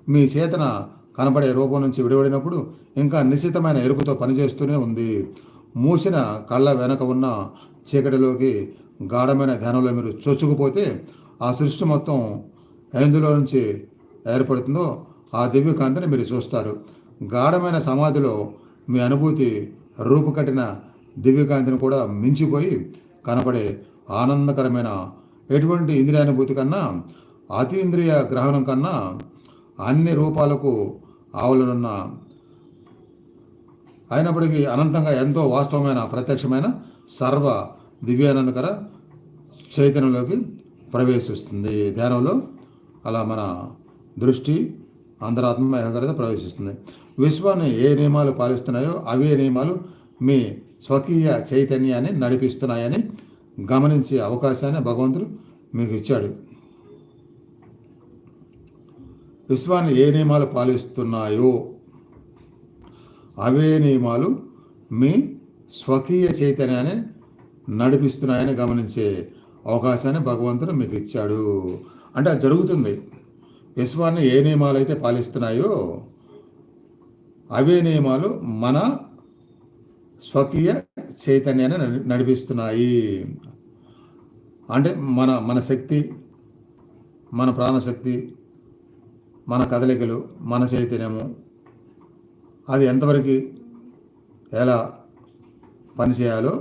మీ చేతన కనబడే రూపం నుంచి విడిపడినప్పుడు ఇంకా నిశ్చితమైన ఎరుకుతో పనిచేస్తూనే ఉంది. మూసిన కళ్ళ వెనక ఉన్న చీకటిలోకి గాఢమైన ధ్యానంలో మీరు చొచ్చుకుపోతే ఆ సృష్టి మొత్తం ఎందులో నుంచి ఏర్పడుతుందో ఆ దివ్యకాంతిని మీరు చూస్తారు. గాఢమైన సమాధిలో మీ అనుభూతి రూపుకట్టిన దివ్యకాంతిని కూడా మించిపోయి కనపడే ఆనందకరమైన ఎటువంటి ఇంద్రియానుభూతి కన్నా, అతీంద్రియ గ్రహణం కన్నా అన్ని రూపాలకు ఆవులనున్న అయినప్పటికీ అనంతంగా ఎంతో వాస్తవమైన ప్రత్యక్షమైన సర్వ దివ్యానందకర చైతన్యంలోకి ప్రవేశిస్తుంది. ధ్యానంలో అలా మన దృష్టి అంతరాత్మ ఏకాగ్రత ప్రవేశిస్తుంది. విశ్వాన్ని ఏ నియమాలు పాలిస్తున్నాయో అవే నియమాలు మీ స్వకీయ చైతన్యాన్ని నడిపిస్తున్నాయని గమనించే అవకాశాన్ని భగవంతుడు మీకు ఇచ్చాడు. విశ్వాన్ని ఏ నియమాలు పాలిస్తున్నాయో అవే నియమాలు మీ స్వకీయ చైతన్యాన్ని నడిపిస్తున్నాయని గమనించే అవకాశాన్ని భగవంతుడు మీకు ఇచ్చాడు. అంటే అది జరుగుతుంది. విశ్వాన్ని ఏ నియమాలు అయితే పాలిస్తున్నాయో అవే నియమాలు మన స్వకీయ చైతన్యాన్ని నడిపిస్తున్నాయి. అంటే మన శక్తి, మన ప్రాణశక్తి, మన కదలికలు, మన చైతన్యము అది ఎంతవరకు ఎలా పనిచేయాలో,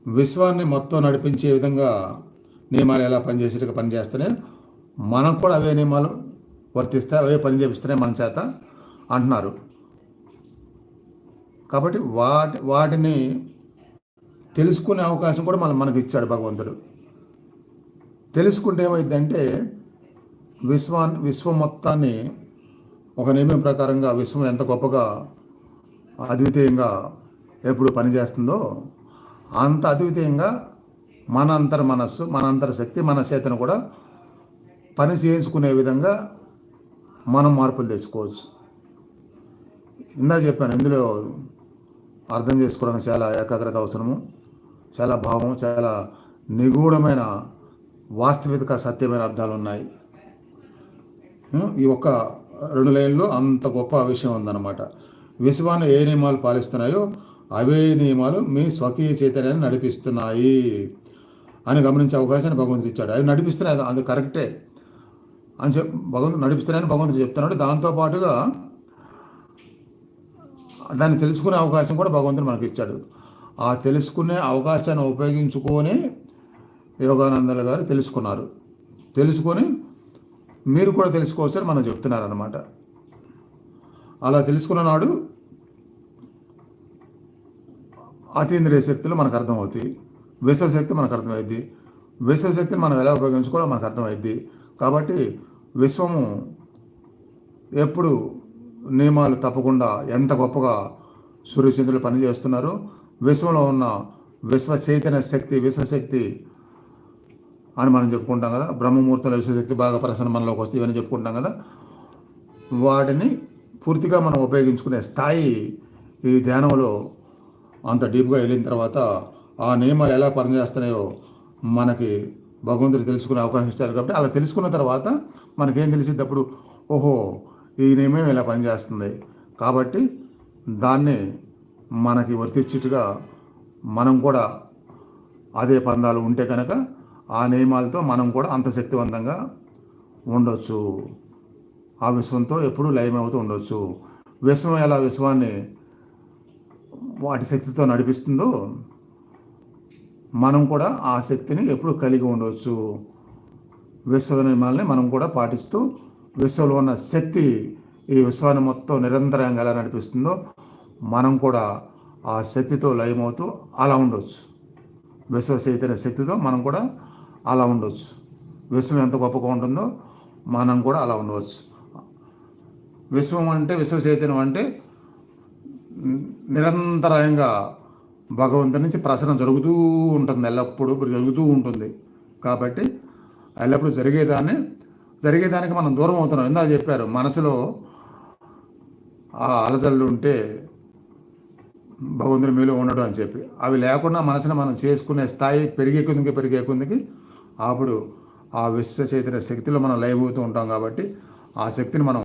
విశ్వాన్ని మొత్తం నడిపించే విధంగా నియమాలు ఎలా పనిచేసేట్టుగా పనిచేస్తేనే మనకు కూడా అవే నియమాలు వర్తిస్తాయి, అవే పని చేపిస్తున్నాయి మన చేత అంటున్నారు. కాబట్టి వాటిని తెలుసుకునే అవకాశం కూడా మనకు ఇచ్చాడు భగవంతుడు. తెలుసుకుంటే ఏమైందంటే విశ్వం మొత్తాన్ని ఒక నియమం ప్రకారంగా విశ్వం ఎంత గొప్పగా అద్వితీయంగా ఎప్పుడు పనిచేస్తుందో అంత అద్వితీయంగా మన అంతర మనస్సు, మన అంతర శక్తి, మన చేతను కూడా పని చేసుకునే విధంగా మనం మార్పులు తెచ్చుకోవచ్చు. ఇందాక చెప్పాను, ఇందులో అర్థం చేసుకోవడానికి చాలా ఏకాగ్రత అవసరము, చాలా భావం, చాలా నిగూఢమైన వాస్తవిక సత్యమైన అర్థాలు ఉన్నాయి. ఈ ఒక్క 2 లైన్లో అంత గొప్ప విషయం ఉందన్నమాట. విశ్వాన్ని ఏ నియమాలు పాలిస్తున్నాయో అవే నియమాలు మీ స్వకీయ చైతన్యాన్ని నడిపిస్తున్నాయి అని గమనించే అవకాశాన్ని భగవంతుడు ఇచ్చాడు. అవి నడిపిస్తున్నాయి, అది కరెక్టే అని భగవంతుడు నడిపిస్తున్నాయని భగవంతుడు చెప్తున్నాడు. దాంతోపాటుగా దాన్ని తెలుసుకునే అవకాశం కూడా భగవంతుడు మనకి ఇచ్చాడు. ఆ తెలుసుకునే అవకాశాన్ని ఉపయోగించుకొని యోగానందల గారు తెలుసుకొని మీరు కూడా తెలుసుకోవచ్చని మనం చెప్తున్నారన్నమాట. అలా తెలుసుకున్న నాడు అతీంద్రియ శక్తులు మనకు అర్థమవుతాయి, విశ్వశక్తి మనకు అర్థమైద్ది, విశ్వశక్తిని మనం ఎలా ఉపయోగించుకోవాలో మనకు అర్థమైద్ది. కాబట్టి విశ్వము ఎప్పుడు నియమాలు తప్పకుండా ఎంత గొప్పగా సూర్యచంద్రులు పనిచేస్తున్నారో, విశ్వంలో ఉన్న విశ్వ చైతన్య శక్తి, విశ్వశక్తి అని మనం చెప్పుకుంటాం కదా, బ్రహ్మముహూర్తంలో విశ్వశక్తి బాగా ప్రసన్న మనలోకి వస్తే ఇవన్నీ చెప్పుకుంటాం కదా, వాటిని పూర్తిగా మనం ఉపయోగించుకునే స్థాయి ఈ ధ్యానంలో అంత డీప్గా వెళ్ళిన తర్వాత ఆ నియమాలు ఎలా పనిచేస్తున్నాయో మనకి భగవంతుడు తెలుసుకునే అవకాశం ఇచ్చారు. కాబట్టి అలా తెలుసుకున్న తర్వాత మనకేం తెలిసింది, అప్పుడు ఓహో ఈ నియమం ఇలా పనిచేస్తుంది కాబట్టి దాన్ని మనకి వర్తించేట్టుగా మనం కూడా అదే పందాలు ఉంటే కనుక ఆ నియమాలతో మనం కూడా అంత శక్తివంతంగా ఉండొచ్చు, ఆ విశ్వంతో ఎప్పుడూ లయమవుతూ ఉండొచ్చు. విశ్వం ఎలా విశ్వాన్ని వాటి శక్తితో నడిపిస్తుందో మనం కూడా ఆ శక్తిని ఎప్పుడు కలిగి ఉండవచ్చు. విశ్వ నియమాలని మనం కూడా పాటిస్తూ విశ్వంలో ఉన్న శక్తి ఈ విశ్వాన్ని మొత్తం నిరంతరంగా ఎలా నడిపిస్తుందో మనం కూడా ఆ శక్తితో లయమవుతూ అలా ఉండవచ్చు. విశ్వ చైతన్య శక్తితో మనం కూడా అలా ఉండవచ్చు. విశ్వం ఎంత గొప్పగా ఉంటుందో మనం కూడా అలా ఉండవచ్చు. విశ్వం అంటే, విశ్వ చైతన్యం అంటే నిరంతరాయంగా భగవంతుని నుంచి ప్రసరణ జరుగుతూ ఉంటుంది, ఎల్లప్పుడూ జరుగుతూ ఉంటుంది. కాబట్టి ఎల్లప్పుడూ జరిగేదానికి మనం దూరం అవుతున్నాం. ఇందాక చెప్పారు, మనసులో ఆ అలజడులు ఉంటే భగవంతుని మీలో ఉండడం అని చెప్పి, అవి లేకుండా మనసుని మనం చేసుకునే స్థాయి పెరిగే కొద్దికి అప్పుడు ఆ విశ్వ చైతన్య శక్తిలో మనం లయమవుతూ ఉంటాం. కాబట్టి ఆ శక్తిని మనం